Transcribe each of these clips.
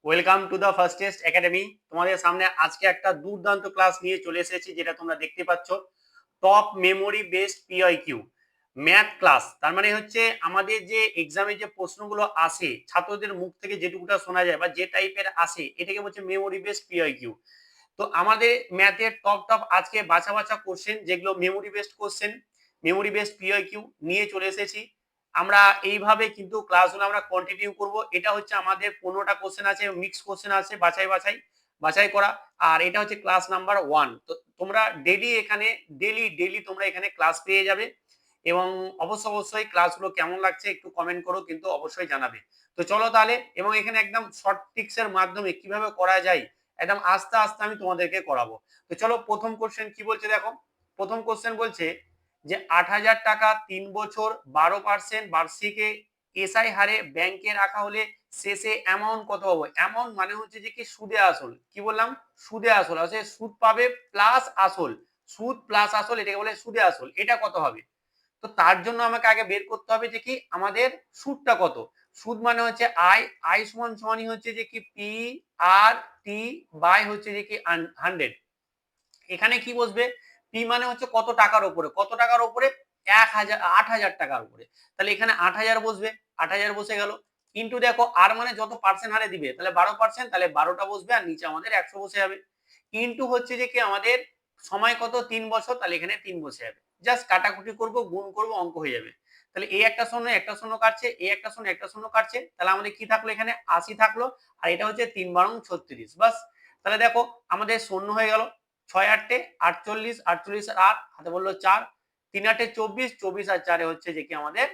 Welcome to the first test academy. তোমাদের সামনে আজকে একটা দুর্দান্ত ক্লাস নিয়ে চলে এসেছি, যেটা তোমরা দেখতে পাচ্ছ, top memory based PIQ math class. তার মানে হচ্ছে আমাদের যে এক্সামে যে প্রশ্নগুলো আসে ছাত্রদের মুখ থেকে, যেটুকুটা শোনা যায় বা যে টাইপের আসে, এটাকে বলছে মেমোরি বেসড পিআইকিউ। তো আমাদের ম্যাথের টপ টপ আজকে বাছা বাছা কোশ্চেন, যেগুলো memory based question, memory based PIQ নিয়ে চলে এসেছি। আমরা এইভাবে কিন্তু ক্লাসগুলো আমরা কন্টিনিউ করব। এটা হচ্ছে আমাদের 15টা কোশ্চেন আছে, মিক্স কোশ্চেন আছে, বাছাই করা। আর এটা হচ্ছে ক্লাস নাম্বার 1। তো তোমরা ডেলি এখানে ডেলি তোমরা এখানে ক্লাস পেয়ে যাবে। এবং অবশ্যই ক্লাসগুলো কেমন লাগছে একটু কমেন্ট করো, কিন্তু অবশ্যই জানাবে। তো চলো তাহলে, এবং এখানে একদম শর্ট ট্রিক্স এর মাধ্যমে কিভাবে করা যায় একদম আস্তে আস্তে আমি তোমাদেরকে করাবো। তো চলো, প্রথম কোশ্চেন কি বলছে দেখো। প্রথম কোশ্চেন বলছে যে 8,000 টাকা 3 বছর 12% বার্ষিকে এসআই হারে ব্যাংকে রাখা হলে শেষে অ্যামাউন্ট কত হবে। অ্যামাউন্ট মানে হচ্ছে যে কি সুদে আসল, কি বললাম, সুদে আসল আছে, সুদ পাবে প্লাস আসল, সুদ প্লাস আসল, এটাকে বলে সুদে আসল। এটা কত হবে? তো তার জন্য আমাকে আগে বের করতে হবে যে কি আমাদের সুদটা কত। সুদ মানে হচ্ছে আয়, আয় সমান সমানই হচ্ছে যে কি পি আর টি বাই হচ্ছে যে কি 100। এখানে কি বসবে? পি মানে হচ্ছে কত টাকার উপরে, কত টাকার উপরে, 1,000 8,000 টাকার উপরে। তাহলে এখানে 8,000 বসবে, 8,000 বসে গেল। কিন্তু দেখো আর মানে যত পার্সেন্ট হারে দিবে, তাহলে 12%, তাহলে 12টা বসবে, আর নিচে আমাদের 100 বসে যাবে। কিন্তু হচ্ছে যে কি আমাদের সময় কত, 3 বছর, তাহলে এখানে 3 বসে যাবে। জাস্ট কাটাকুটি করব, গুণ করব, অঙ্ক হয়ে যাবে। তাহলে এই একটা শূন্য একটা শূন্য কাটছে, এই একটা শূন্য একটা শূন্য কাটছে, তাহলে আমাদের কি থাকলো, এখানে 80 থাকলো। আর এটা হচ্ছে 3 বারং 36, বাস। তাহলে দেখো আমাদের শূন্য হয়ে গেল। 6 8 48, 48 আর 8 হাতে বললো 4, 3 8 24, 24 আর 4 হচ্ছে যে কি আমাদের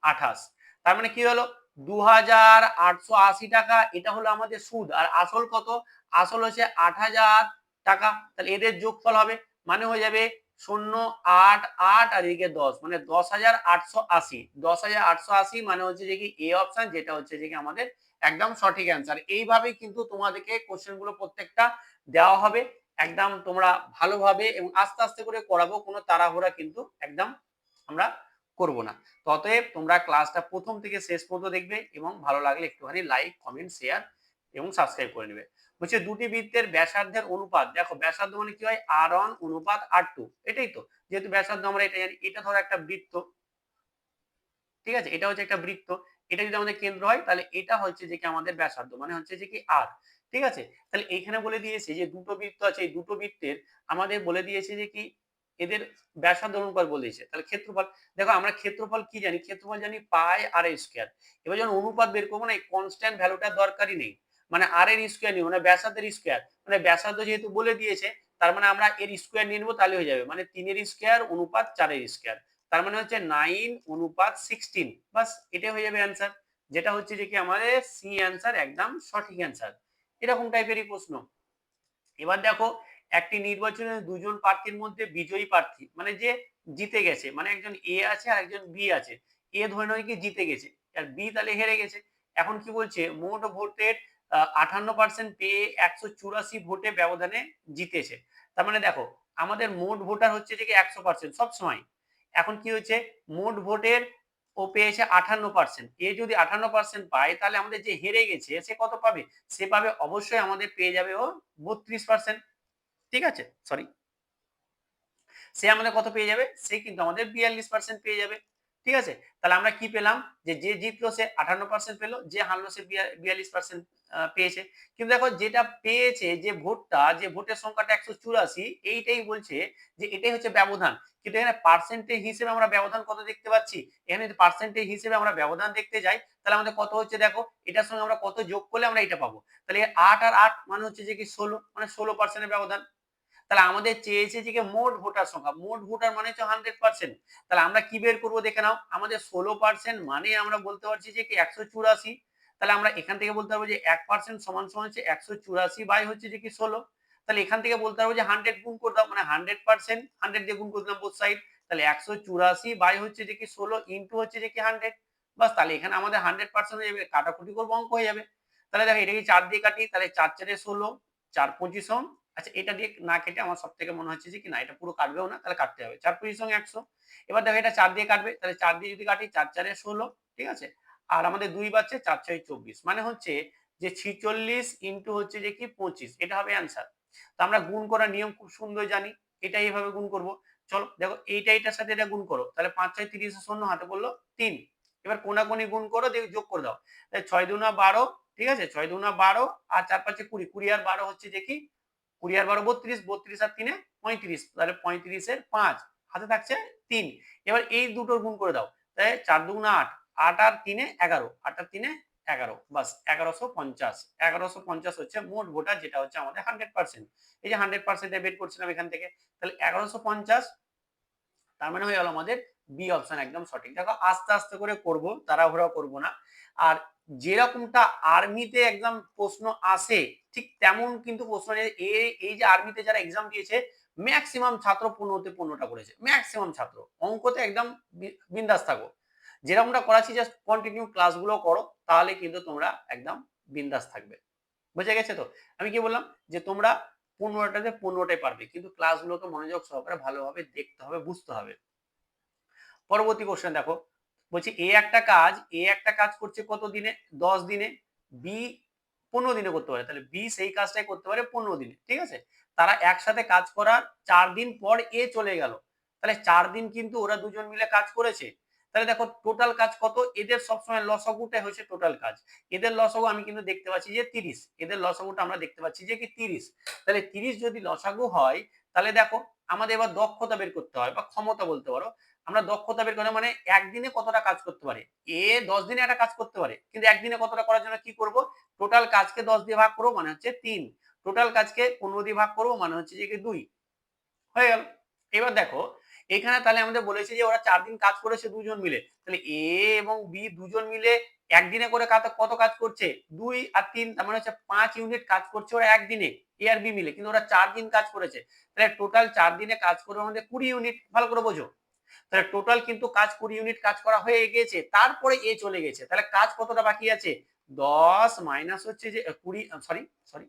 28। তার মানে কি হলো, 2,880 টাকা। এটা হলো আমাদের সুদ। আর আসল কত? আসল হচ্ছে 8,000 টাকা। তাহলে এদের যোগফল হবে, মানে হয়ে যাবে 0 8 8 আর এদিকে 10, মানে 10,880। 10,880 মানে হচ্ছে যে কি এ অপশন, যেটা হচ্ছে যে কি আমাদের একদম সঠিক অ্যান্সার। এইভাবেই কিন্তু তোমাদেরকে কোশ্চেন গুলো প্রত্যেকটা দেওয়া হবে। একদম তোমরা ভালোভাবে এবং আস্তে আস্তে করে করাবো, কোনো তাড়াহুড়া কিন্তু একদম আমরা করব না। অতএব তোমরা ক্লাসটা প্রথম থেকে শেষ পর্যন্ত দেখবে, এবং ভালো লাগলে একটুখানি লাইক কমেন্ট শেয়ার এবং সাবস্ক্রাইব করে নেবে। বলছে দুটি বৃত্তের ব্যাসার্ধের অনুপাত। দেখো ব্যাসার্ধ মানে কি হয়, R1 অনুপাত R2, এটাই তো। যেহেতু ব্যাসার্ধ আমরা এটা জানি, এটা ধরো একটা বৃত্ত, ঠিক আছে, এটা হচ্ছে একটা বৃত্ত। এটা যদি আমাদের কেন্দ্র হয়, তাহলে এটা হচ্ছে যে কি আমাদের ব্যাসার্ধ, মানে হচ্ছে যে কি আর। ঠিক আছে, তাহলে এইখানে বলে দিয়েছে যে দুটো বৃত্ত আছে, এই দুটো বৃত্তের আমাদের বলে দিয়েছে যে কি এদের ব্যাসার্ধ অনুপাত বলে দিয়েছে। তাহলে ক্ষেত্রফল, দেখো আমরা ক্ষেত্রফল কি জানি, ক্ষেত্রফল জানি পাই আর স্কয়ার। এবার যখন অনুপাত বের করবো না, এই কনস্ট্যান্ট ভ্যালুটার দরকারই নেই, মানে আর এর স্কয়ার নিব, মানে ব্যাসার্ধের স্কয়ার, মানে ব্যাসার্ধ যেহেতু বলে দিয়েছে, তার মানে আমরা এর স্কয়ার নিয়ে নেবো, তাহলে হয়ে যাবে, মানে 3 এর স্কয়ার অনুপাত 4 এর স্কয়ার। তার মানে হচ্ছে 9 অনুপাত 16, বাস এটাই হয়ে যাবে অ্যান্সার, যেটা হচ্ছে যে কি আমাদের সি অ্যান্সার, একদম সঠিক অ্যান্সার। এরকম টাইপেরই প্রশ্ন। এবার দেখো, একটি নির্বাচনে দুজন প্রার্থীর মধ্যে বিজয়ী প্রার্থী মানে যে জিতে গেছে, মানে একজন এ আছে আর একজন বি আছে। এ ধরে নয় কি জিতে গেছে, আর বি তাহলে হেরে গেছে। এখন কি বলছে, মোট ভোটের 58% পেয়ে 184 ভোটে ব্যবধানে জিতেছে। তার মানে দেখো আমাদের মোট ভোটার হচ্ছে যে কি 100% সবসময়। এখন কি হচ্ছে, মোট ভোটের ও পেয়েছে 58%। এ যদি 58% পায়, তাহলে আমাদের যে হেরে গেছে সে কত পাবে? সে পাবে অবশ্যই আমাদের পেয়ে যাবে ও 32%। ঠিক আছে, সরি, সে আমাদের কত পেয়ে যাবে, সে কিন্তু আমাদের 42% পেয়ে যাবে। ঠিক আছে, তাহলে আমরা কি পেলাম, যে যে জিতলো সে 58% পেলো, যে হারলো সে 42% পেয়েছে। কিন্তু দেখো যেটা পেয়েছে, যে ভোটটা, যে ভোটের সংখ্যাটা 184, এইটাই বলছে যে এটাই হচ্ছে ব্যবধান। কিন্তু এখানে পার্সেন্টেজ হিসেবে আমরা ব্যবধান কত দেখতে পাচ্ছি, এখানে যদি পার্সেন্টেজ হিসেবে আমরা ব্যবধান দেখতে যাই, তাহলে আমাদের কত হচ্ছে, দেখো এটার সঙ্গে আমরা কত যোগ করলে আমরা এটা পাবো। তাহলে 8 আর 8 মানে হচ্ছে যে কি 16, মানে 16% এর ব্যবধান। তাহলে আমাদের চেয়েছে যে মোট ভোটার সংখ্যা, মোট ভোটার মানে হচ্ছে 100%। তাহলে আমরা কি বের করবো দেখে নাও, আমাদের 16% মানে আমরা বলতে পারছি যে কি 184। তাহলে আমরা এখান থেকে বলতে পারবো যে 1% সমান সমান হচ্ছে 184 বাই হচ্ছে যে কি 16। তাহলে এখান থেকে বলতে পারবো যে 100 গুণ করে দাও, মানে 100%, 100 দিয়ে গুণ করে দিলাম বোথ সাইড। তাহলে 184 বাই হচ্ছে যে কি 16 ইন্টু হচ্ছে যে কি 100, বাস। তাহলে এখানে আমাদের 100% হয়ে যাবে, কাটাকুটি করবো, অঙ্ক হয়ে যাবে। তাহলে দেখো এটাকে 4 দিয়ে কাটি, তাহলে 4 4 16, 4 25। আচ্ছা, এটা দিয়ে না কেটে আমার সব থেকে মনে হচ্ছে যে কি না, এটা পুরো কাটবেও না, তাহলে কাটতে হবে, 4 25 সঙ্গে 100। এবার দেখো এটা 4 দিয়ে কাটবে, তাহলে 4 দিয়ে যদি কাটি, 4 4 16, ঠিক আছে। আর আমাদের 2 বাচ্চা, 4 6 24, মানে হচ্ছে যে 46 ইন্টু হচ্ছে যে কি 25, এটা হবে অ্যান্সার। তো আমরা গুণ করার নিয়ম খুব সুন্দর জানি, এটা এইভাবে গুণ করব। চলো দেখো এইটা এটার সাথে এটা গুণ করো, তাহলে 5 6 30 শূন্য হাতে পড়লো 3। এবার কোনাকুনি গুণ করো, দিয়ে যোগ করে দাও, তাহলে 6 দুনা 12, ঠিক আছে, 6 দুনা 12 আর 4 5 20, 20 আর 12 হচ্ছে যে কি 20 আর 12 32, 32 আর 3 35, তাহলে 35 এর 5 হাতে থাকছে 3। এবার এই দুটোর গুণ করে দাও, তাহলে 4 দুগুণা 8, 8 আর 3 11, 8 আর 3 11, বাস 1150। 1150 হচ্ছে মোট ভোটার, যেটা হচ্ছে আমাদের 100%। এই যে 100% বের করছিলাম এখান থেকে, তাহলে 1150, তার মানে হয়ে গেল আমাদের বি অপশন একদম সঠিক। দেখো আস্তে আস্তে করে করব, তাড়াহুড়া করব না। আর যেরকমটা আর্মিতে একদম প্রশ্ন আসে ঠিক তেমন কিন্তু প্রশ্ন, এই যে আর্মিতে যারা এক্সাম দিয়েছে ম্যাক্সিমাম ছাত্র 15তে 15টা করেছে, ম্যাক্সিমাম ছাত্র। অঙ্কতে একদম বিন্দাস থাকো, যেরকমটা করাচ্ছি জাস্ট কন্টিনিউ ক্লাসগুলো করো, তাহলে কিন্তু তোমরা একদম বিন্দাস থাকবে। বুঝে গেছে তো? আমি কি বললাম যে তোমরা 15টাতে 15টাই পারবে, কিন্তু ক্লাসগুলোকে মনোযোগ সহকারে ভালোভাবে দেখতে হবে, বুঝতে হবে। পরবর্তী কোশ্চেন দেখো, বলছি এ একটা কাজ করছে কত দিনে? 10 দিনে। বি 15 দিনে করতে পারে, তাহলে বি সেই কাজটাই করতে পারে 15 দিনে, ঠিক আছে। তারা একসাথে কাজ করার 4 দিন পর এ চলে গেল, তাহলে 4 দিন কিন্তু ওরা দুজন মিলে কাজ করেছে। তাহলে দেখো টোটাল কাজ কত, এদের সবসময় লসাগুটাই হচ্ছে টোটাল কাজ। এদের লসাগু আমি কিন্তু দেখতে পাচ্ছি যে 30, এদের লসাগুটা আমরা দেখতে পাচ্ছি যে কি 30। তাহলে 30 যদি লসাগু হয়, তাহলে দেখো আমাদের এবার দক্ষতা বের করতে হয়, বা ক্ষমতা বলতে পারো। আমরা দক্ষতা বের করে মানে একদিনে কতটা কাজ করতে পারে। এ 10 দিনে একটা কাজ করতে পারে, কিন্তু একদিনে কতটা করার জন্য কি করব, টোটাল কাজকে 10 দিয়ে ভাগ করবো, মানে হচ্ছে 3। টোটাল কাজকে 15 দিয়ে ভাগ করবো, মানে হচ্ছে যে 2 হয়ে গেল। এবার দেখো এখানে তাহলে আমাদের বলেছে যে ওরা 4 দিন কাজ করেছে দুজন মিলে, তাহলে এ এবং বি দুজন মিলে একদিনে করে কত কাজ করছে, 2 আর 3, তার মানে হচ্ছে 5 ইউনিট কাজ করছে ওরা একদিনে, এ আর বি মিলে, কিন্তু ওরা 4 দিন কাজ করেছে। তাহলে টোটাল 4 দিনে কাজ করে আমাদের 20 ইউনিট, ভালো করে বোঝো। তাহলে টোটাল কিন্তু কাজ 20 ইউনিট কাজ করা হয়ে গেছে, তারপরে এ চলে গেছে, তাহলে কাজ কতটা বাকি আছে, 10 মাইনাস হচ্ছে যে 20, সরি সরি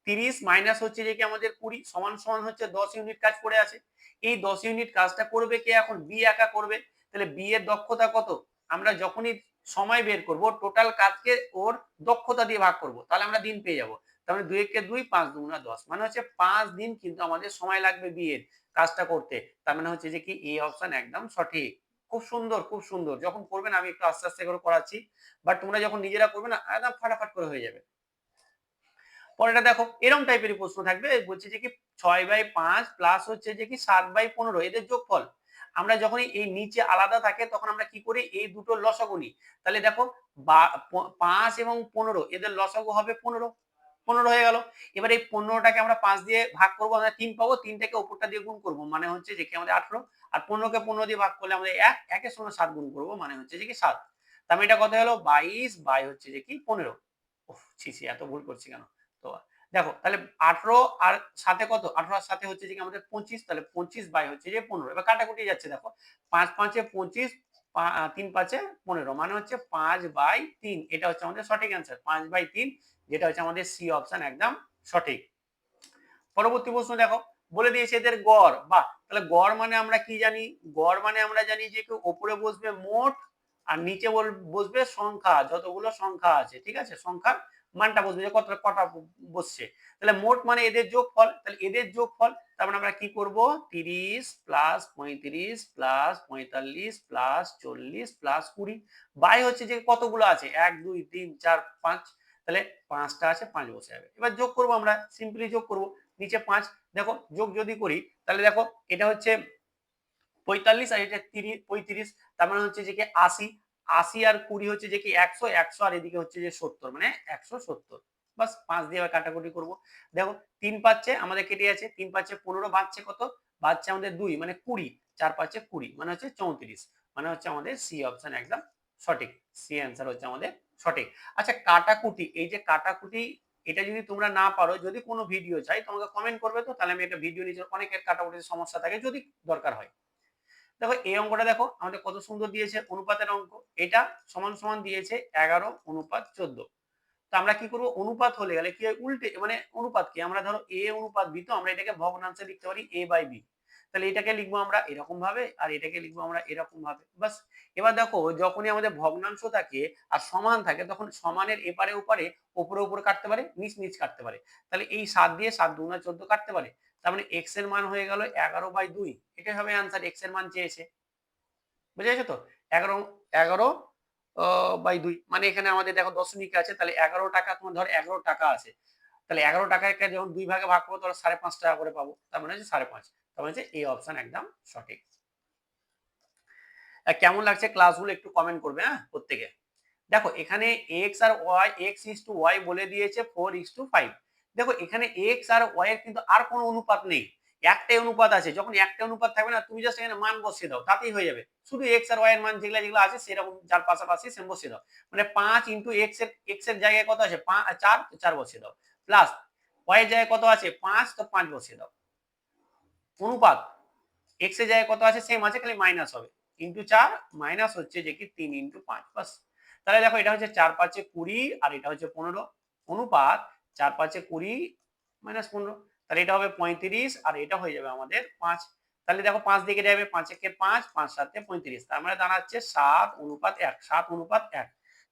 30 মাইনাস হচ্ছে যে কি আমাদের 20 সমান সমান হচ্ছে 10 ইউনিট কাজ করে আছে। এই 10 ইউনিট কাজটা করবে কে, এখন বি একা করবে। তাহলে বি এর দক্ষতা কত, আমরা যখনই সময় বের করব টোটাল কাজকে ওর দক্ষতা দিয়ে ভাগ করব, তাহলে আমরা দিন পেয়ে যাব। তাহলে 2 একে 2, 5 দুগুণা 10, মানে হচ্ছে 5 দিন কিন্তু আমাদের সময় লাগবে বি এর কাজটা করতে। তার মানে হচ্ছে যে কি এ অপশন একদম সঠিক। খুব সুন্দর, খুব সুন্দর। যখন করবেন আমি একটু আস্তে আস্তে করে করাচ্ছি, বাট তোমরা যখন নিজেরা করবে না একদম ফাটাফাট করে হয়ে যাবে। পরেরটা দেখো এরকম টাইপেরই প্রশ্ন থাকবে, বলছে যে কি 6/5 প্লাস হচ্ছে যে কি 7/15 এদের যোগফল। আমরা যখন এই নিচে আলাদা থাকে তখন আমরা কি করি, এই দুটো লসাগু নিই। তাহলে দেখো 5 এবং 15 এদের লসাগু হবে 15, 15 হয়ে গেল। এবার এই 15টাকে আমরা 5 দিয়ে ভাগ করবো, আমরা 3 পাবো, 3টাকে উপরটা দিয়ে গুণ করবো, মানে হচ্ছে যে কি আমাদের 18। আর 15কে 15 দিয়ে ভাগ করলে আমাদের 1, 1 এর সঙ্গে 7 গুণ করবো, মানে হচ্ছে যে কি 7। তার মানে এটা কত হলো 22 বাই হচ্ছে যে কি 15। ওহ ছি এত ভুল করছি কেন। তো দেখো তাহলে 18 আর সাথে কত, 18 আর সাথে হচ্ছে যে কি আমাদের 25, তাহলে 25 বাই হচ্ছে যে 15। এবার কাটাকুটি যাচ্ছে, দেখো 5 5 এ 25, 3 5 এ 15, মানে হচ্ছে 5/3। এটা হচ্ছে আমাদের সঠিক অ্যান্সার 5/3, যেটা হচ্ছে আমাদের সি অপশন একদম সঠিক। পরবর্তী প্রশ্ন দেখো, বলে দিয়েছে এদের গড়, বা তাহলে গড় মানে আমরা কি জানি, গড় মানে আমরা জানি যে কেউ উপরে বসবে মোট, আর নিচে বসবে সংখ্যা, যতগুলো সংখ্যা আছে, ঠিক আছে, সংখ্যার মানটা বসবে যে কতটা কটা বসছে। তাহলে মোট মানে এদের যোগফল, তাহলে এদের যোগফল, তার মানে আমরা কি করব, 30 plus 35 plus 45 plus 40 plus 20 by হচ্ছে যে কতগুলো আছে 1 2 3 4 5, তাহলে 5টা আছে, 5 বসে যাবে। এবার যোগ করব, আমরা সিম্পলি যোগ করব, নিচে 5, দেখো যোগ যদি করি তাহলে দেখো এটা হচ্ছে 45 আর এটা 35, তার মানে হচ্ছে যে কি 80, 80 আর 20 হচ্ছে যে কি 100, 100 আর এদিকে হচ্ছে যে 70, মানে 170। বাস 5 দিয়ে আবার কাটাকুটি করব, দেখো 3 পাচ্ছে আমাদের কেটে আছে, 3 পাচ্ছে 15, বাঁচছে কত, বাঁচছে আমাদের 2, মানে 20, 4 পাচ্ছে 20, মানে হচ্ছে 34, মানে হচ্ছে আমাদের সি অপশন একদম সঠিক। সি অ্যান্সার হচ্ছে আমাদের সঠিক। আচ্ছা কাটাকুটি, এই যে কাটাকুটি, এটা যদি তোমরা না পারো, যদি কোনো ভিডিও চাই তোমাকে কমেন্ট করবে, তো তাহলে আমি একটা ভিডিও নিয়ে, অনেকের কাটাকুটির সমস্যা থাকে, যদি দরকার হয়। দেখো এই অঙ্কটা দেখো আমাদের কত সুন্দর দিয়েছে, অনুপাতের অঙ্ক, এটা সমান সমান দিয়েছে 11:14। তো আমরা কি করব, অনুপাত হলে গেলে কি হয় উল্টে, মানে অনুপাত কি, আমরা ধরো এ অনুপাত বি, তো আমরা এটাকে ভগ্নাংশে লিখতে পারি a/b। তাহলে এটাকে লিখবো আমরা এরকম ভাবে আর এটাকে লিখবো আমরা এরকম ভাবে, বাস। এবার দেখো যখনই আমাদের ভগ্নাংশ থাকে আর সমান থাকে তখন সমানের এপারে ওপারে উপরে উপরে কাটতে পারে, নিচ নিচ কাটতে পারে। তাহলে এই 7 দিয়ে 7 দুগুণা 14 কাটতে পারে। তার মানে x এর মান হয়ে গেল 11/2। এটাই হবে आंसर, x এর মান চেয়েছে। বুঝে গেছো তো? 11/2 মানে এখানে আমাদের দেখো দশমিক আছে, তাহলে 11 টাকা, তোমার ধর 11 টাকা আছে, তাহলে 11 টাকাকে যখন 2 ভাগে ভাগ করবো তাহলে 5.5 টাকা করে পাবো, তার মানে হচ্ছে 5.5। তার মানে হচ্ছে এই অপশন একদম সঠিক। কেমন লাগছে ক্লাসগুলো একটু কমেন্ট করবে, হ্যাঁ প্রত্যেকে। দেখো এখানে x আর y, x:y বলে দিয়েছে 4:5। দেখো এখানে x আর y এর কিন্তু আর কোনো অনুপাত নেই, একটাই অনুপাত আছে। যখন একটা অনুপাত থাকবে না, তুমি জাস্ট এখানে মান বসিয়ে দাও, তাতেই হয়ে যাবে। শুধু x আর y এর মান যেগুলো যেগুলো আছে সেরকম যার পাশাপাশি সেম বসিয়ে দাও। মানে 5 ইনটু x এর জায়গায় কত আছে 4, তো 4 বসিয়ে দাও, প্লাস y এর জায়গায় কত আছে 5, তো 5 বসিয়ে দাও। অনুপাত x এর জায়গায় কত আছে সেম আছে, খালি মাইনাস হবে, ইনটু 4 মাইনাস হচ্ছে যে কি 3 ইনটু 5, বাস। তাহলে দেখো এটা হচ্ছে 4×5 20 আর এটা হচ্ছে 15, অনুপাত 4×5 20 মাইনাস 15, তাহলে এটা হবে 35 আর এটা হয়ে যাবে আমাদের 5। তাহলে দেখো 5 দিকে যাবে, 5 একে 5, 5 7 35, তার মানে দাঁড়াচ্ছে 7:1, 7:1,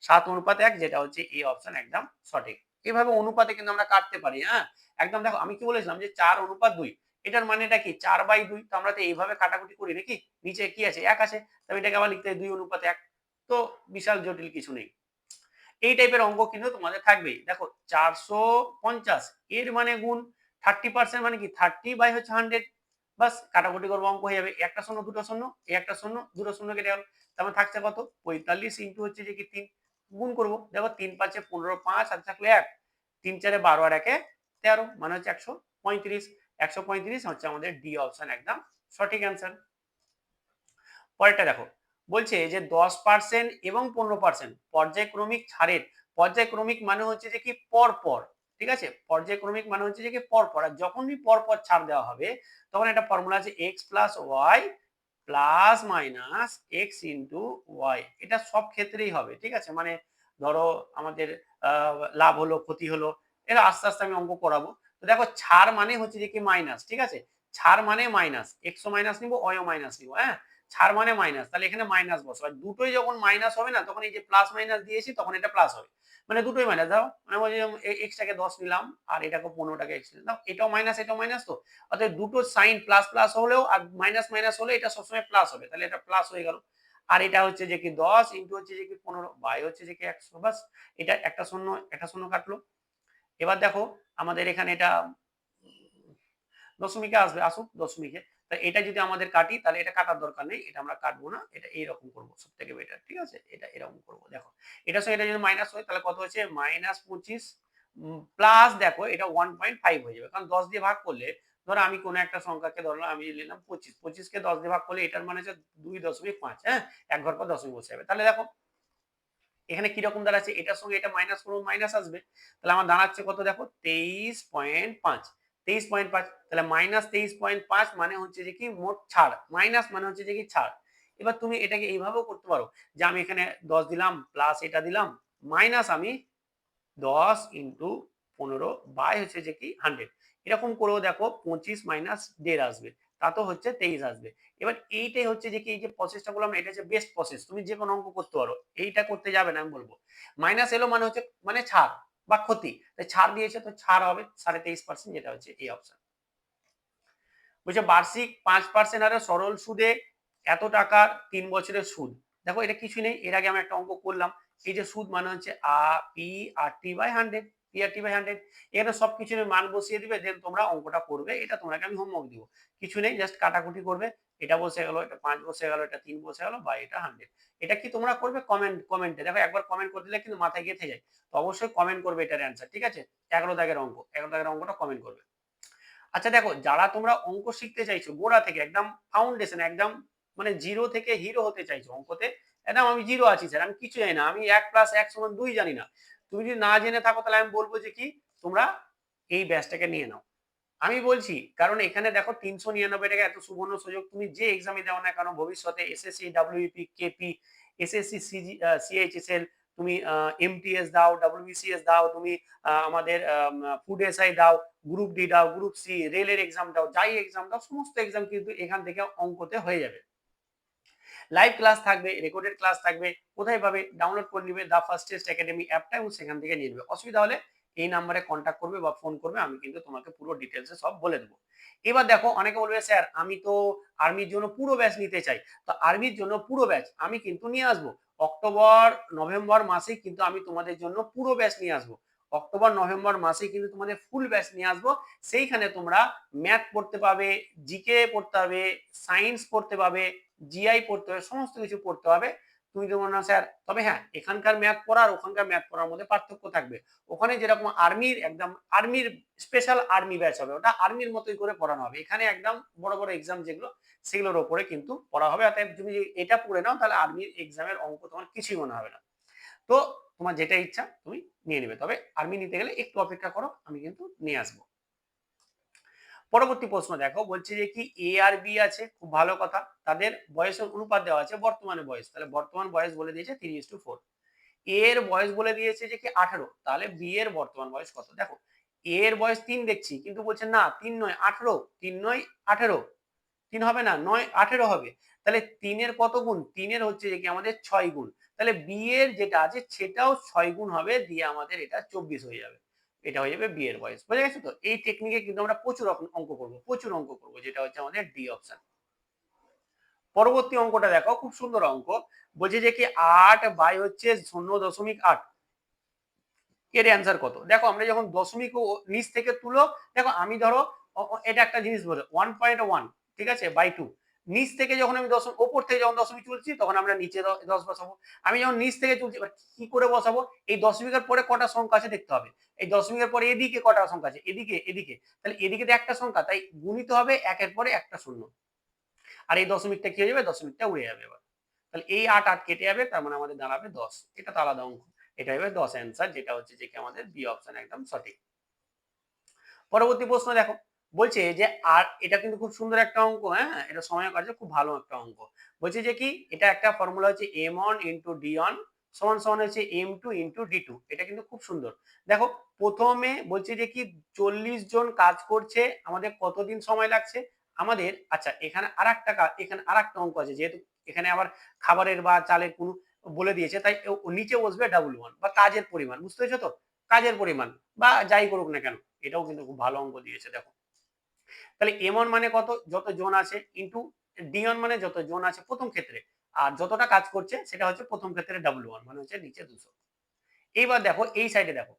7:1, যেটা হচ্ছে এই অপশন একদম সঠিক। এইভাবে অনুপাতে কিন্তু আমরা কাটতে পারি, হ্যাঁ একদম। দেখো আমি কি বলেছিলাম যে 4:2, এটার মানেটা কি 4/2, তো আমরা তো এইভাবে কাটাকুটি করি নাকি, নিচে কি আছে 1 আছে, তবে এটাকে আবার লিখতে হয় 2:1, তো বিশাল জটিল কিছু নেই। এই টাইপের অঙ্ক কিন্তু তোমাদের থাকবেই। দেখো 450 এর মানে গুণ 30% মানে কি 30 হচ্ছে 100, বাস কাটাকুটি করবো অঙ্ক হয়ে যাবে। একটা শূন্য দুটো শূন্য, এই একটা শূন্য দুটো শূন্য কেটে গেল, তারপর থাকছে কত 45 ইনটু হচ্ছে যে কি 3, গুণ করবো। দেখো 3×5 15, 5 আর থাকলে 1, 3×4 12 আর 1 13, মানে হচ্ছে 135। 135 হচ্ছে আমাদের ডি অপশন একদম সঠিক অ্যান্সার। পরেরটা দেখো, বলছে যে 10% এবং 15% পর্যায়ক্রমিক ছাড়ের, পর্যায়ক্রমিক মানে হচ্ছে যে কি পর পর, ঠিক আছে, পর্যায়ক্রমিক মানে হচ্ছে যে কি পর পর, আর যখনই পর পর ছাড় দেওয়া হবে তখন একটা ফর্মুলা আছে x plus y plus minus x into y, এটা সব ক্ষেত্রেই হবে, ঠিক আছে। মানে ধরো আমাদের লাভ হলো ক্ষতি হলো, এটা আস্তে আস্তে আমি অঙ্ক করাবো। তো দেখো ছাড় মানে হচ্ছে যে কি মাইনাস, ঠিক আছে, ছাড় মানে মাইনাস, এক্সও মাইনাস নিবো ওয়াইও মাইনাস নিবো, হ্যাঁ ছাড় মানে মাইনাস, তাহলে এখানে মাইনাস বসো, আর দুটোই যখন মাইনাস হবে না তখন এই যে প্লাস মাইনাস দিয়েছি তখন এটা প্লাস হবে, মানে দুটোই মাইনাস। দাও মানে বলছি এক্স টাকে 10 নিলাম আর এটাকে 15 টাকা এক্স নিলাম, এটাও মাইনাস এটাও মাইনাস, তো অর্থাৎ দুটো সাইন প্লাস প্লাস হলেও আর মাইনাস মাইনাস হলে এটা সবসময় প্লাস হবে, তাহলে এটা প্লাস হয়ে গেল। আর এটা হচ্ছে যে কি 10 ইনটু হচ্ছে যে কি 15 বাই হচ্ছে যে কি 100, বাস। এটা একটা শূন্য কাটলো। এবার দেখো আমাদের এখানে এটা দশমিকে আসবে, আসুক দশমিকে। তাই এটা যদি আমাদের কাটি তাহলে এটা কাটার দরকার নেই, এটা আমরা কাটবো না, এটা এইরকম করবো সব থেকে বেটার, ঠিক আছে, এটা এরকম করবো। দেখো এটার সঙ্গে এটা যদি মাইনাস হয় তাহলে কত হচ্ছে -25 প্লাস, দেখো এটা 1.5 হয়ে যাবে, কারণ 10 দিয়ে ভাগ করলে, ধরো আমি কোনো একটা সংখ্যাকে ধরলাম, আমি নিলাম 25, 25 কে 10 দিয়ে ভাগ করলে এটার মানে হচ্ছে 2.5, হ্যাঁ এক ঘর পর দশমিক বসে যাবে। তাহলে দেখো এখানে কিরকম দাঁড়াচ্ছে, এটার সঙ্গে এটা মাইনাস করবো, মাইনাস আসবে, তাহলে আমার দাঁড়াচ্ছে কত দেখো 23.5, 23.5, তাহলে -23.5 মানে হচ্ছে যে কি মোট ছাড়, মাইনাস মানে হচ্ছে যে কি ছাড়। এবার তুমি এটাকে এইভাবেও করতে পারো যে আমি এখানে 10 দিলাম প্লাস এটা দিলাম মাইনাস আমি 10 ইন্টু 15 বাই হচ্ছে যে কি 100, এরকম করেও দেখো 25 মাইনাস 1.5 আসবে, তা তো হচ্ছে 23 আসবে। এবার এইটাই হচ্ছে যে কি এই যে প্রসেসটা বললাম এটা হচ্ছে বেস্ট প্রসেস, তুমি যে কোনো অঙ্ক করতে পারো, এইটা করতে যাবে না আমি বলবো। মাইনাস এলো মানে হচ্ছে মানে ছাড় বা ক্ষতি, তাই ছাড় দিয়েছে তো ছাড় হবে 23.5%, যেটা হচ্ছে এই অপশন। বলছে বার্ষিক 5% হারে সরল সুদে এত টাকার 3 বছরের সুদ। দেখো এটা কিছু নেই, এর আগে আমি একটা অঙ্ক করলাম, এই যে সুদ মানে হচ্ছে P R T by 100, P R T by 100, এখানে সবকিছু মান বসিয়ে দিবে, দেন তোমরা অঙ্কটা করবে, এটা তোমাকে আমি হোমওয়ার্ক দিব, কিছু নেই জাস্ট কাটাকুটি করবে, এটা বসে গেল, এটা 5 বসে গেল, এটা 3 বসে গেল বা এটা 100। এটা কি তোমরা করবে কমেন্টে, দেখো একবার কমেন্ট করে দিলে কিন্তু মাথায় গেঁথে যায়, তো অবশ্যই কমেন্ট করবে এটার অ্যান্সার, ঠিক আছে। 11 দাগের অঙ্ক, 11 দাগের অঙ্কটা কমেন্ট করবে। আচ্ছা দেখো যারা তোমরা অঙ্ক শিখতে চাইছো গোড়া থেকে একদম ফাউন্ডেশন, একদম মানে জিরো থেকে হিরো হতে চাইছো অঙ্কতে, একদম আমি জিরো আছি স্যার, আমি কিছু জানি না, আমি 1 + 1 = 2 জানি না, তুমি যদি না জেনে থাকো তাহলে আমি বলবো যে কি তোমরা এই ব্যাচটাকে নিয়ে নাও। আমি বলছি কারণ এখানে দেখো 399 টাকা এত সুবর্ণ সুযোগ, তুমি যে এক্সামে দাও না কেন ভবিষ্যতে SSC, WP, KP, SSC, CHSL, তুমি এমটিএস দাও, ডব্লিউবিসিএস দাও, তুমি আমাদের ফুড এসআই দাও, গ্রুপ ডি দাও, গ্রুপ সি, রেলের এক্সাম দাও, যাই এক্সাম দাও, সমস্ত এক্সাম কিন্তু এখান থেকে অঙ্কতে হয়ে যাবে। লাইভ ক্লাস থাকবে, রেকর্ডেড ক্লাস থাকবে। কোথায় পাবে? ডাউনলোড করে নিবে দা ফার্স্ট টেস্ট একাডেমি অ্যাপটা এবং সেখান থেকে নিয়ে নেবে। অসুবিধা হলে এই নাম্বারে কন্ট্যাক্ট করবে বা ফোন করবে, আমি কিন্তু তোমাকে পুরো ডিটেলসে সব বলে দেবো। এবার দেখো, অনেকে বলবে স্যার আমি তো আর্মির জন্য পুরো ব্যাচ নিতে চাই। তো আর্মির জন্য পুরো ব্যাচ আমি কিন্তু নিয়ে আসবো অক্টোবর নভেম্বর মাসেই, কিন্তু আমি তোমাদের জন্য পুরো ব্যাচ নিয়ে আসবো। অক্টোবর নভেম্বর মাসেই কিন্তু তোমাদের ফুল ব্যাচ নিয়ে আসবো। সেইখানে তোমরা ম্যাথ পড়তে পাবে, জিকে পড়তে হবে, সায়েন্স পড়তে পাবে, জিআই পড়তে হবে, সমস্ত কিছু পড়তে হবে। তুমি তো না স্যার, তবে হ্যাঁ এখানকার ম্যাথ পড়া আর ওখানকার ম্যাথ পড়ার মধ্যে পার্থক্য থাকবে। ওখানে যেরকম আর্মির একদম আর্মির স্পেশাল আর্মি ব্যাচ হবে, ওটা আর্মির মতোই করে পড়ানো হবে। এখানে একদম বড় বড় এক্সাম যেগুলো সেগুলোর উপরে কিন্তু পড়া হবে। অতএব তুমি এটা পড়ে নাও, তাহলে আর্মির এক্সামের অঙ্ক তোমার কিছুই মনে হবে না। তো তোমার যেটা ইচ্ছা তুমি নিয়ে নেবে, তবে আর্মি নিতে গেলে একটু অপেক্ষা করো, আমি কিন্তু নিয়ে আসবো। পরবর্তী প্রশ্ন দেখো, বলছে যে কি এ আর বি আছে, খুব ভালো কথা। তাদের বয়সের অনুপাত দেওয়া আছে বর্তমানে বয়স, তাহলে বর্তমান বয়স বলে দিয়েছে 3:4। এ এর বয়স বলে দিয়েছে যে কি 18, তাহলে বি এর বর্তমান বয়স কত? দেখো এ এর বয়স 3 দেখছি, কিন্তু বলছে না 3 নয় 18, 3 নয় 18, 3 হবে না, 9 18 হবে। তাহলে 3 এর কত গুণ? 3 এর হচ্ছে যে কি আমাদের 6 গুণ। তাহলে বি এর যেটা আছে সেটাও 6 গুণ হবে, দিয়ে আমাদের এটা 24 হয়ে যাবে। এটা হয়ে যাবে বি এর বয়স। বুঝে গেছো তো? এই টেকনিকে কিন্তু আমরা প্রচুর অঙ্ক করবো, প্রচুর অঙ্ক করবো, যেটা হচ্ছে আমাদের ডি অপশন। পরবর্তী অঙ্কটা দেখো, খুব সুন্দর অঙ্ক। বলছে যে কি 8 বাই হচ্ছে 0.8, এর অ্যান্সার কত? দেখো আমরা যখন দশমিক নিচ থেকে তুলো, দেখো আমি ধরো এটা একটা জিনিস বলে 1.1, ঠিক আছে, বাই 2। নিচ থেকে যখন আমি দশমিক, ওপর থেকে যখন দশমিক তুলছি তখন আমরা নিচে 10 বসাবো। আমি যখন নিচ থেকে তুলছি, এবার কি করে বসাবো? এই দশমিকের পরে কটা সংখ্যা আছে দেখতে হবে। এই দশমিকের পরে এদিকে কটা সংখ্যা আছে, এদিকে এদিকে, তাহলে এদিকে তো একটা সংখ্যা, তাই গুণিত হবে একের পরে একটা শূন্য। আর এই দশমিকটা কি হয়ে যাবে? দশমিকটা উড়ে যাবে। এবার তাহলে এই 8 কেটে যাবে, তার মানে আমাদের দাঁড়াবে 10। এটা তো আলাদা অঙ্ক। এটা হবে 10 অ্যান্সার, যেটা হচ্ছে যে কি আমাদের বি অপশন একদম সঠিক। পরবর্তী প্রশ্ন দেখো, বলছে যে আর এটা কিন্তু খুব সুন্দর একটা অঙ্ক, হ্যাঁ এটা সময় কার্যে খুব ভালো একটা অঙ্ক। বলছে যে কি এটা একটা ফর্মুলা হচ্ছে m1 ইন্টু d1 সমান সমান হচ্ছে m2 ইন্টু d2। এটা কিন্তু খুব সুন্দর। দেখো প্রথমে বলছে যে কি 40 জন কাজ করছে, আমাদের কতদিন সময় লাগছে আমাদের। আচ্ছা এখানে আরেকটা এখানে আরেকটা অঙ্ক আছে, যেহেতু এখানে আবার খাবারের বা চালের কোনো বলে দিয়েছে, তাই নিচে বসবে W1 বা কাজের পরিমাণ। বুঝতে পেরেছো তো? কাজের পরিমাণ বা যাই করুক না কেন, এটাও কিন্তু খুব ভালো অঙ্ক দিয়েছে। দেখো তাহলে m1 মানে কত? যত জন আছে, ইন্টু d1 মানে যত জন আছে প্রথম ক্ষেত্রে, আর যতটা কাজ করছে সেটা হচ্ছে প্রথম ক্ষেত্রে W1 মানে হচ্ছে নিচে 200। এইবার দেখো এই সাইডে, দেখো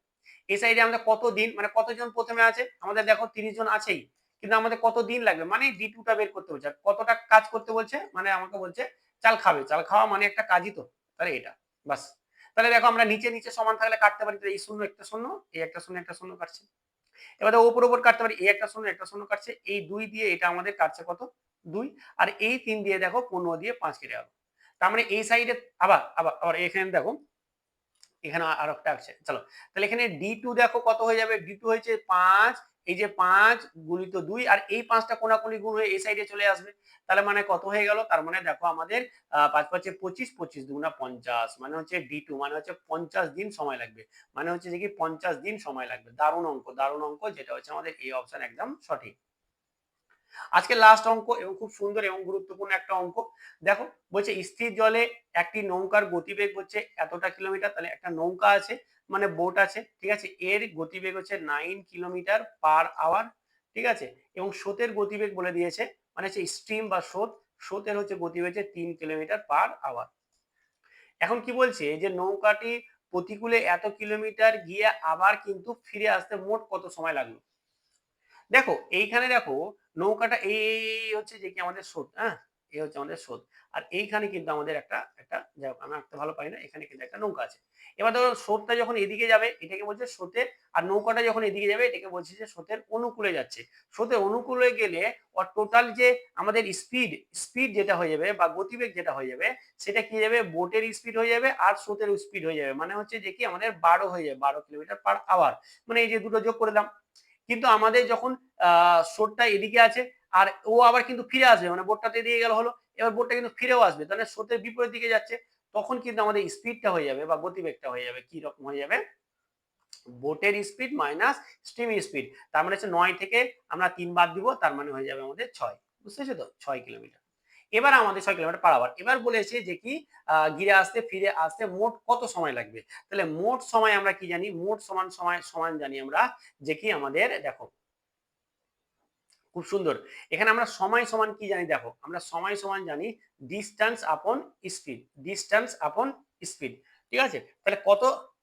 এই সাইডে আমাদের কত দিন মানে কতজন প্রথমে আছে, আমাদের দেখো 30 জন আছেই, কিন্তু আমাদের কত দিন লাগবে মানে d2টা বের করতে বলছে। কতটা কাজ করতে বলছে মানে আমাকে বলছে চাল খাবে, চাল খাওয়া মানে একটা কাজই তো, তাহলে এটা বাস। তাহলে দেখো আমরা নিচে নিচে সমান থাকলে কাটতে পারি, এই শূন্য একটা শূন্য, এই একটা শূন্য একটা শূন্য কাটছে। এবার ওপর ওপর কাটতে পারি, এই একটা শূন্য একটা শূন্য কাটছে, এই 2 দিয়ে এটা আমাদের কাটছে কত? 2। আর এই 3 দিয়ে দেখো 15 দিয়ে 5 কেটে গেল। তার মানে এই সাইডে আবার আবার আবার এখানে দেখো, এখানে আর একটা আছে। চলো তাহলে এখানে D2 দেখো কত হয়ে যাবে? D2 হয়েছে 5, এই যে 5 গুণিত 2, আর এই 5টা কোনাকুনি গুণ হয়ে এই সাইডে চলে আসবে। তাহলে মানে কত হয়ে গেল? তার মানে দেখো আমাদের 5 5 25, 25 দুগুণা 50, মানে হচ্ছে D2 মানে হচ্ছে 50 দিন সময় লাগবে। মানে হচ্ছে যে কি 50 দিন সময় লাগবে। দারুণ অঙ্ক, দারুণ অঙ্ক, যেটা হচ্ছে আমাদের এই অপশন একদম সঠিক। আজকে লাস্ট অঙ্ক এবং খুব সুন্দর এবং গুরুত্বপূর্ণ একটা অঙ্ক। দেখো বলছে স্থির জলে একটি নৌকার গতিবেগ হচ্ছে এতটা কিলোমিটার। তাহলে একটা নৌকা আছে মানে বোট আছে, ঠিক আছে, এর গতিবেগ হচ্ছে 9 কিলোমিটার পার আওয়ার, ঠিক আছে, এবং স্রোতের গতিবেগ বলে দিয়েছে মানে হচ্ছে স্ট্রিম বা স্রোত, স্রোতের হচ্ছে গতিবেগ হচ্ছে 3 কিলোমিটার পার আওয়ার। এখন কি বলছে যে নৌকাটি প্রতিকূলে এত কিলোমিটার গিয়ে আবার কিন্তু ফিরে আসতে মোট কত সময় লাগলো? দেখো এইখানে দেখো নৌকাটা এই হচ্ছে যে কি আমাদের স্রোত, হ্যাঁ এই হচ্ছে আমাদের স্রোত, আর এইখানে কিন্তু আমাদের একটা একটা যাই হোক, আমি আঁকতে ভালো পারি না, এখানে কিন্তু একটা নৌকা আছে। এবার ধরো স্রোতটা যখন এদিকে যাবে এটাকে বলছে স্রোতের, আর নৌকাটা যখন এদিকে যাবে এটাকে বলছে যে স্রোতের অনুকূলে যাচ্ছে। স্রোতের অনুকূলে গেলে টোটাল যে আমাদের স্পিড স্পিড যেটা হয়ে যাবে বা গতিবেগ যেটা হয়ে যাবে, সেটা কি যাবে? বোটের স্পিড হয়ে যাবে আর স্রোতের স্পিড হয়ে যাবে, মানে হচ্ছে যে কি আমাদের 12 হয়ে যাবে, 12 কিলোমিটার পার আওয়ার। মানে এই যে দুটো যোগ করে দিলাম। কিন্তু আমাদের যখন স্রোতটা এদিকে আছে আর ও আবার কিন্তু ফিরে আসবে, মানে বোটটা তো এদিকে গেল হলো, এবার বোটটা কিন্তু ফিরেও আসবে, তাহলে স্রোতের বিপরীত দিকে যাচ্ছে। তখন কিন্তু আমাদের স্পিডটা হয়ে যাবে বা গতিবেগটা হয়ে যাবে কি রকম হয়ে যাবে, বোটের স্পিড মাইনাস স্টিম স্পিড। তার মানে হচ্ছে 9 থেকে আমরা 3 বাদ দিব, তার মানে হয়ে যাবে আমাদের 6। বুঝতে পেরেছো তো, 6 কিলোমিটার। এবার আমাদের 6 কিলোমিটার পার আওয়ার। এবার বলেছে যে কি ঘিরে আসতে ফিরে আসতে মোট কত সময় লাগবে। তাহলে মোট সময় আমরা কি জানি, মোট সমান সময় সমান জানি আমরা যে কি আমাদের দেখো খুব সুন্দর, এখানে আমরা সময় সমান কি জানি, দেখো আমরা সময় সমান জানি ডিস্টেন্স আপন স্পিড, ডিস্টেন্স আপন স্পিড। ঠিক আছে, তাহলে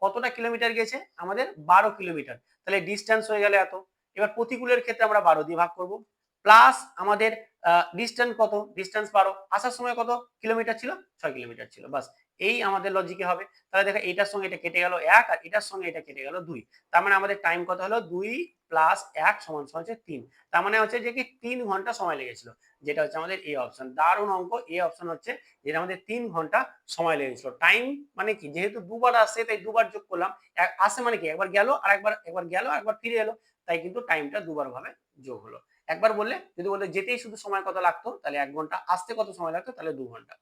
কতটা কিলোমিটার গেছে আমাদের 12 কিলোমিটার, তাহলে ডিস্টেন্স হয়ে গেল এত। এবার প্রতিকূলের ক্ষেত্রে আমরা 12 দিয়ে ভাগ করব, প্লাস আমাদের ডিস্টেন্স কত, ডিস্টেন্স 12, আসার সময় কত কিলোমিটার ছিল, 6 কিলোমিটার ছিল। বাস এই আমাদের লজিকে হবে। তাহলে দেখো এটার সঙ্গে এটা কেটে গেল 1 আর এটার সঙ্গে এটা কেটে গেল 2, তার মানে আমাদের টাইম কত হলো 2 প্লাস 1 সমান সমান হচ্ছে 3। তার মানে হচ্ছে যে কি 3 ঘন্টা সময় লেগেছিল, যেটা হচ্ছে আমাদের এ অপশন। দারুণ অঙ্ক, এ অপশন হচ্ছে যেটা আমাদের 3 ঘন্টা সময় লেগেছিল। টাইম মানে কি, যেহেতু দুবার আসছে তাই দুবার যোগ করলাম, আসে মানে কি একবার গেল আর একবার গেল একবার ফিরে এলো, তাই কিন্তু টাইমটা দুবার ভাবে যোগ হলো। একবার বললে যদি বলে যেতেই শুধু সময় কত লাগতো তাহলে 1 ঘন্টা, আসতে কত সময় লাগতো তাহলে 2 ঘন্টা।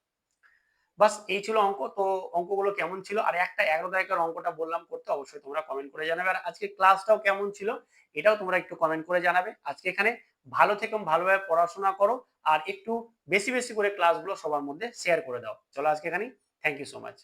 বাস এই ছিল অঙ্ক। তো অঙ্কগুলো কেমন ছিল, আর একটা 11 তারিখের অঙ্কটা বললাম করতে, অবশ্যই তোমরা কমেন্ট করে জানাবে। আর আজকে ক্লাসটাও কেমন ছিল এটাও তোমরা একটু কমেন্ট করে জানাবে। আজকে এখানে ভালো থেকো, ভালোভাবে পড়াশোনা করো, আর একটু বেশি বেশি করে ক্লাসগুলো সবার মধ্যে শেয়ার করে দাও। চলো আজকে এখানে, থ্যাংক ইউ সো মাচ।